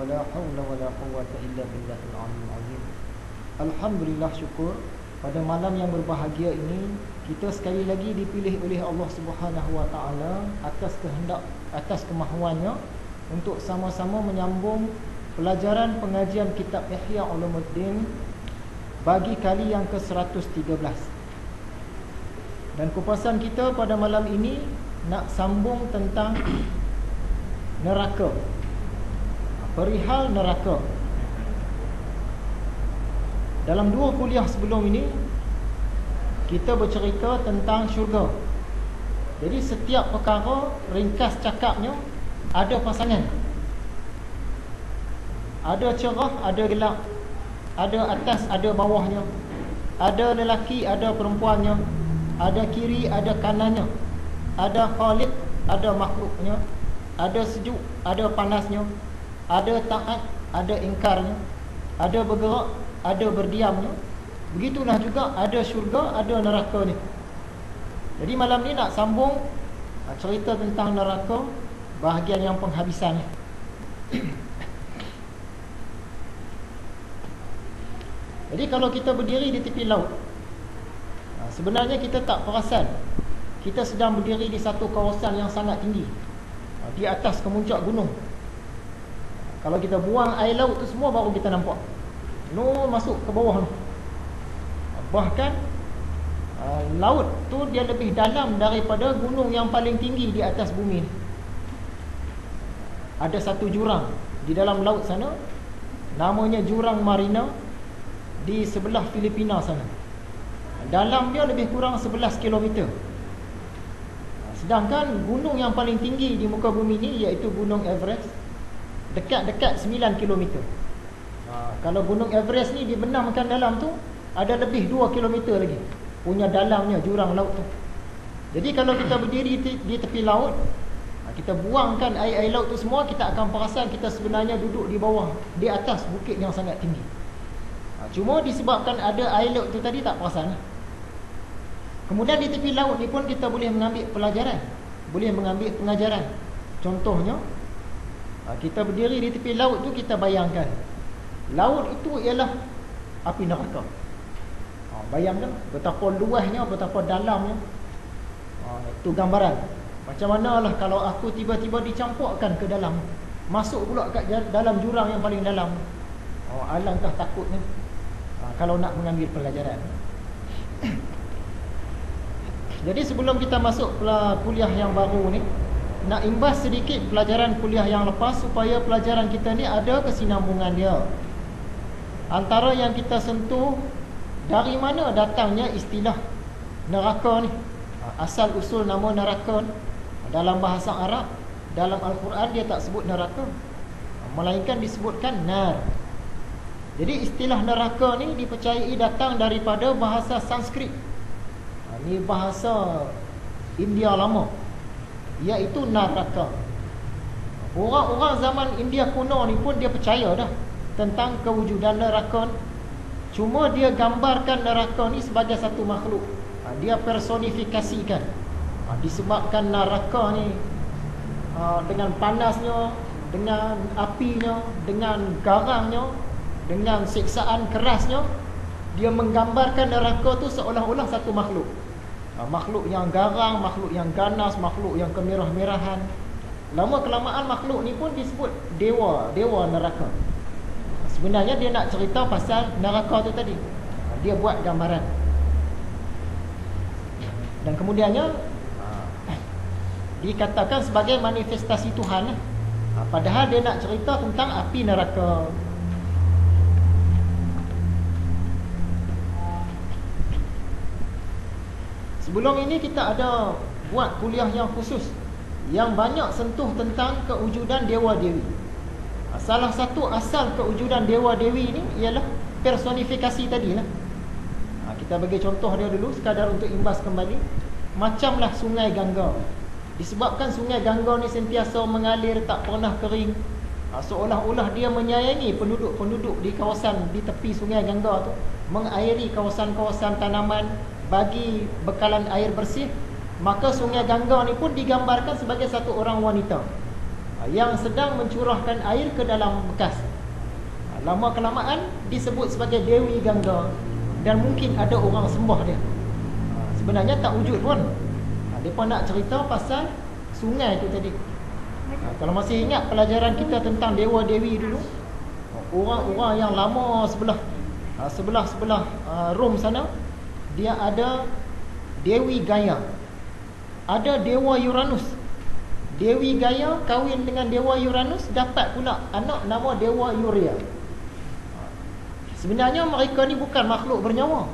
Wala haula wala quwwata illa billahil aliyyil azim. Alhamdulillah, syukur pada malam yang berbahagia ini kita sekali lagi dipilih oleh Allah Subhanahu wa taala atas kehendak, atas kemahuannya untuk sama-sama menyambung pelajaran pengajian kitab Ihya Ulumuddin bagi kali yang ke-113. Dan kupasan kita pada malam ini nak sambung tentang neraka. Perihal neraka. Dalam dua kuliah sebelum ini kita bercerita tentang syurga. Jadi setiap perkara ringkas cakapnya ada pasangan. Ada cerah, ada gelap. Ada atas, ada bawahnya. Ada lelaki, ada perempuannya. Ada kiri, ada kanannya. Ada khaliq, ada makhluknya. Ada sejuk, ada panasnya. Ada taat, ada ingkarnya. Ada bergerak, ada berdiamnya. Begitulah juga ada syurga, ada neraka ni. Jadi malam ni nak sambung cerita tentang neraka, bahagian yang penghabisannya. Jadi kalau kita berdiri di tepi laut, sebenarnya kita tak perasan kita sedang berdiri di satu kawasan yang sangat tinggi, di atas kemuncak gunung. Kalau kita buang air laut tu semua baru kita nampak masuk ke bawah tu. Bahkan laut tu dia lebih dalam daripada gunung yang paling tinggi di atas bumi ni. Ada satu jurang di dalam laut sana, namanya Jurang Marina, di sebelah Filipina sana. Dalam dia lebih kurang 11 km. Sedangkan gunung yang paling tinggi di muka bumi ni iaitu Gunung Everest, dekat-dekat 9 km. Kalau Gunung Everest ni dibenamkan dalam tu, ada lebih 2 km lagi punya dalamnya jurang laut tu. Jadi kalau kita berdiri di tepi laut, kita buangkan air laut tu semua, kita akan perasan kita sebenarnya duduk di bawah, di atas bukit yang sangat tinggi. Cuma disebabkan ada air laut tu tadi tak perasan. Kemudian di tepi laut ni pun kita boleh mengambil pelajaran, boleh mengambil pengajaran. Contohnya, kita berdiri di tepi laut tu, kita bayangkan laut itu ialah api neraka. Bayangkan betapa luasnya, betapa dalamnya. Itu gambaran. Macam manalah kalau aku tiba-tiba dicampurkan ke dalam, masuk pula kat dalam jurang yang paling dalam. Alangkah takutnya kalau nak mengambil pelajaran. Jadi sebelum kita masuk kuliah yang baru ni, nak imbas sedikit pelajaran kuliah yang lepas supaya pelajaran kita ni ada kesinambungan dia. Antara yang kita sentuh, dari mana datangnya istilah neraka ni, asal usul nama neraka ni. Dalam bahasa Arab, dalam Al-Quran dia tak sebut neraka, melainkan disebutkan nar. Jadi istilah neraka ni dipercayai datang daripada bahasa Sanskrit. Ini bahasa India lama, iaitu naraka. Orang-orang zaman India kuno ni pun dia percaya dah tentang kewujudan neraka ni. Cuma dia gambarkan neraka ni sebagai satu makhluk. Dia personifikasikan. Disebabkan neraka ni dengan panasnya, dengan apinya, dengan garangnya, dengan siksaan kerasnya, dia menggambarkan neraka tu seolah-olah satu makhluk. Makhluk yang garang, makhluk yang ganas, makhluk yang kemerah-merahan. Lama-kelamaan makhluk ni pun disebut dewa, dewa neraka. Sebenarnya dia nak cerita pasal neraka tu tadi. Dia buat gambaran. Dan kemudiannya dikatakan sebagai manifestasi Tuhan. Padahal dia nak cerita tentang api neraka. Sebelum ini kita ada buat kuliah yang khusus yang banyak sentuh tentang kewujudan dewa-dewi. Salah satu asal kewujudan dewa-dewi ini ialah personifikasi tadilah. Kita bagi contoh dia dulu sekadar untuk imbas kembali. Macamlah Sungai Gangga. Disebabkan Sungai Gangga ni sentiasa mengalir, tak pernah kering, seolah-olah dia menyayangi penduduk-penduduk di kawasan di tepi Sungai Gangga tu, mengairi kawasan-kawasan tanaman, bagi bekalan air bersih. Maka Sungai Gangga ni pun digambarkan sebagai satu orang wanita. yang sedang mencurahkan air ke dalam bekas. Lama kelamaan disebut sebagai Dewi Gangga, dan mungkin ada orang sembah dia. Sebenarnya tak wujud pun. Mereka nak cerita pasal sungai tu tadi. Kalau masih ingat pelajaran kita tentang Dewa Dewi dulu, orang-orang yang lama sebelah Rom sana, dia ada Dewi Gaia, ada Dewa Uranus. Dewi Gaia kahwin dengan Dewa Uranus, dapat pula anak nama Dewa Uria. Sebenarnya mereka ni bukan makhluk bernyawa,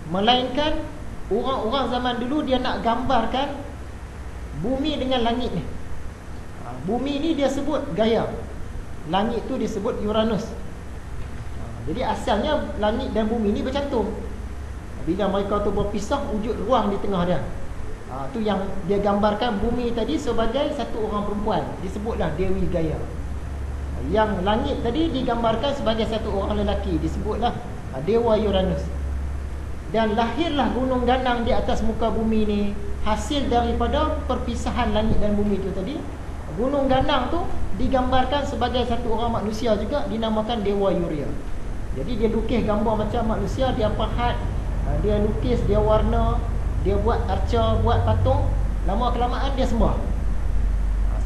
melainkan orang-orang zaman dulu dia nak gambarkan bumi dengan langit ni. Bumi ni dia sebut Gaia, langit tu disebut Uranus. Jadi asalnya langit dan bumi ni bercantum. Bila mereka tu berpisah, wujud ruang di tengah dia. Tu yang dia gambarkan bumi tadi sebagai satu orang perempuan, disebutlah Dewi Gaia. Yang langit tadi digambarkan sebagai satu orang lelaki, disebutlah Dewa Uranus. Dan lahirlah gunung ganang di atas muka bumi ni, hasil daripada perpisahan langit dan bumi itu tadi. Gunung ganang tu digambarkan sebagai satu orang manusia juga, dinamakan Dewa Uria. Jadi dia lukis gambar macam manusia, dia pahat, dia lukis, dia warna, dia buat arca, buat patung. Lama kelamaan dia sembah.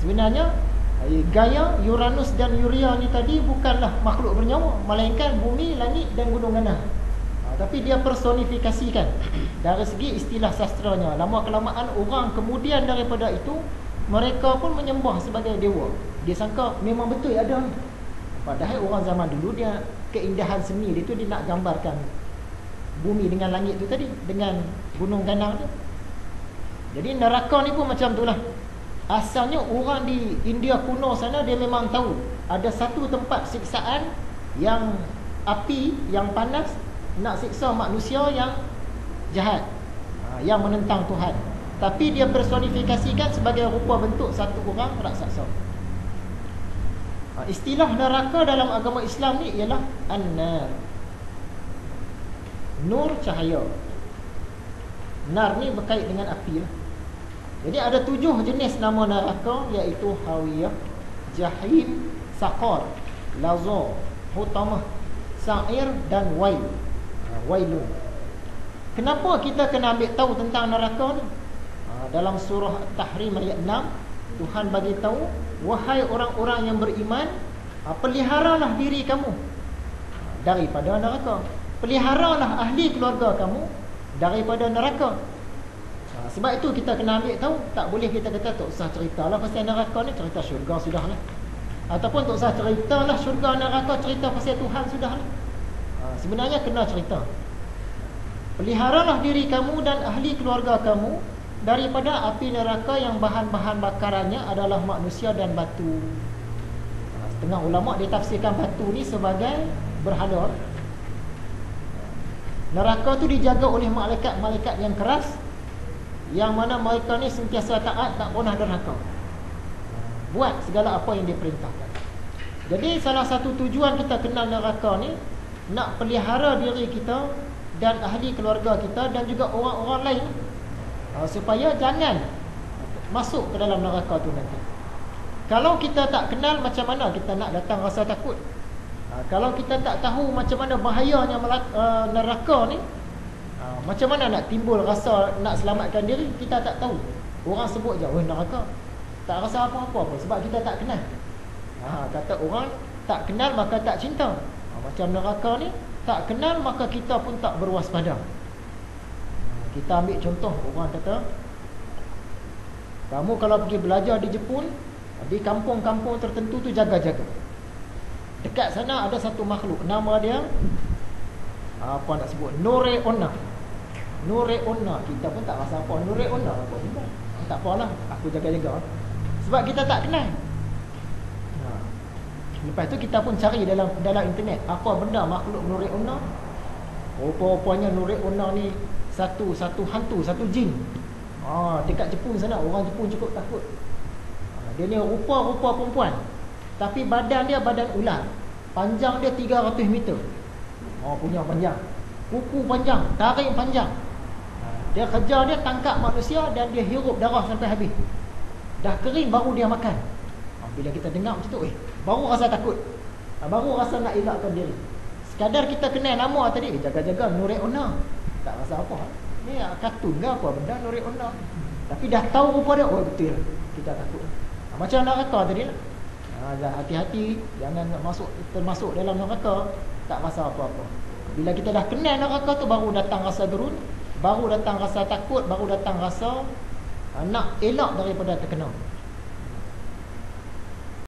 Sebenarnya Gaia, Uranus dan Uria ni tadi bukanlah makhluk bernyawa, melainkan bumi, langit dan gunung ganang. Tapi dia personifikasikan dari segi istilah sastranya. Lama kelamaan orang kemudian daripada itu, mereka pun menyembah sebagai dewa. Dia sangka memang betul ada ni. Padahal orang zaman dulu dia, keindahan seni dia tu, dia nak gambarkan bumi dengan langit tu tadi, dengan gunung ganang tu. Jadi neraka ni pun macam itulah. Asalnya orang di India kuno sana, dia memang tahu ada satu tempat siksaan yang api, yang panas, nak siksa manusia yang jahat, yang menentang Tuhan. Tapi dia personifikasikan sebagai rupa bentuk satu orang raksasa. Istilah neraka dalam agama Islam ni ialah an-nar. Nur, cahaya. Nar ni berkait dengan api lah. Jadi ada 7 jenis nama neraka, iaitu Hawiyah, Jahim, Saqar, Lazar, Hutamah, Sa'ir dan Wail. Wailun. Kenapa kita kena ambil tahu tentang neraka ni? Dalam surah Tahrim ayat 6, Tuhan bagi tahu, wahai orang-orang yang beriman, peliharalah diri kamu daripada neraka. Peliharalah ahli keluarga kamu daripada neraka. Sebab itu kita kena ambil tahu. Tak boleh kita kata tak usah ceritalah pasal neraka ni, cerita syurga sudahlah. Ataupun tak usah ceritalah syurga neraka, cerita pasal Tuhan sudahlah. Sebenarnya kena cerita. Peliharalah diri kamu dan ahli keluarga kamu daripada api neraka yang bahan-bahan bakarannya adalah manusia dan batu. Setengah ulama' dia tafsirkan batu ni sebagai berhala. Neraka tu dijaga oleh malaikat-malaikat yang keras, yang mana mereka ni sentiasa taat, tak pernah derhaka, buat segala apa yang diperintahkan. Jadi salah satu tujuan kita kenal neraka ni, nak pelihara diri kita dan ahli keluarga kita dan juga orang-orang lain, supaya jangan masuk ke dalam neraka tu nanti. Kalau kita tak kenal, macam mana kita nak datang rasa takut? Kalau kita tak tahu macam mana bahayanya neraka ni, macam mana nak timbul rasa nak selamatkan diri? Kita tak tahu. Orang sebut je, oh neraka, tak rasa apa-apa pun, sebab kita tak kenal. Kata orang, tak kenal maka tak cinta. Macam neraka ni, tak kenal maka kita pun tak berwaspada. Kita ambil contoh, orang kata, kamu kalau pergi belajar di Jepun, di kampung-kampung tertentu tu jaga-jaga. Dekat sana ada satu makhluk, nama dia apa nak sebut, Nore Onna. Nore Onna, kita pun tak rasa apa Nore Onna apa juga. Tak apalah, aku jaga-jaga. Sebab kita tak kenal. Lepas tu kita pun cari dalam internet, apa benda makhluk Nore Onna. Rupa-rupanya Nore Onna ni satu hantu, satu jin. Dekat Jepun sana, orang Jepun cukup takut. Dia ni rupa-rupa perempuan, tapi badan dia badan ular. Panjang dia 300 meter. Punya panjang. Kuku panjang, taring panjang. Dia kerja dia tangkap manusia dan dia hirup darah sampai habis. Dah kering baru dia makan. Bila kita dengar macam tu, baru rasa takut, baru rasa nak elakkan diri. Sekadar kita kenal nama tadi, jaga-jaga Nurul Ona, tak rasa apa. Ni kartun ke apa benda Nurul Ona. Tapi dah tahu rupa dia, betul kita takut. Macam neraka tadi lah. Hati-hati jangan termasuk dalam neraka, tak rasa apa-apa. Bila kita dah kenal neraka tu, baru datang rasa gerun, baru datang rasa takut, baru datang rasa nak elak daripada terkena.